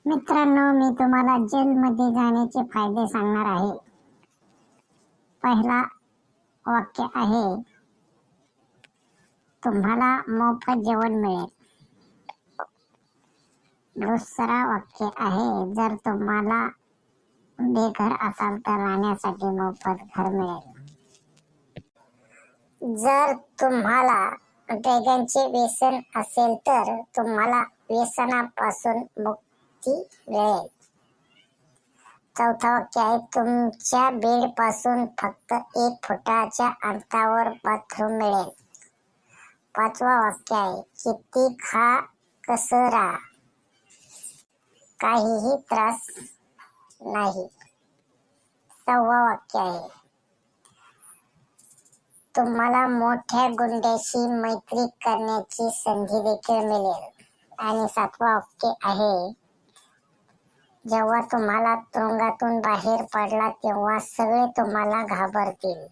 मित्रांनो, मी तुम्हाला जेलमध्ये जाण्याचे फायदे सांगणार आहे. पहिला वाक्य आहे, तुम्हाला मोफत जेवण मिळेल. दुसरा वाक्य आहे, जर तुम्हाला बेघर असाल तर राहण्यासाठी मोफत घर मिळेल. जर तुम्हाला ड्रग्जचे व्यसन असेल तर तुम्हाला व्यसनापासून मुक्ती मिळेल. चौथा वाक्य आहे, तुमच्या बेड पासून फक्त 1 फुटाच्या अंतरावर बाथरूम मिळेल. पाचवा वाक्य आहे, किती खा कसं राहा, काहीही त्रास नाही. सहावा वाक्य आहे, तुम्हाला मोठ्या गुंड्याशी मैत्री करण्याची संधी देखील मिळेल. आणि सातवा वाक्य आहे, जेव्हा तुम्हाला तुरुंगातून बाहेर पडला तेव्हा सगळे तुम्हाला घाबरतील.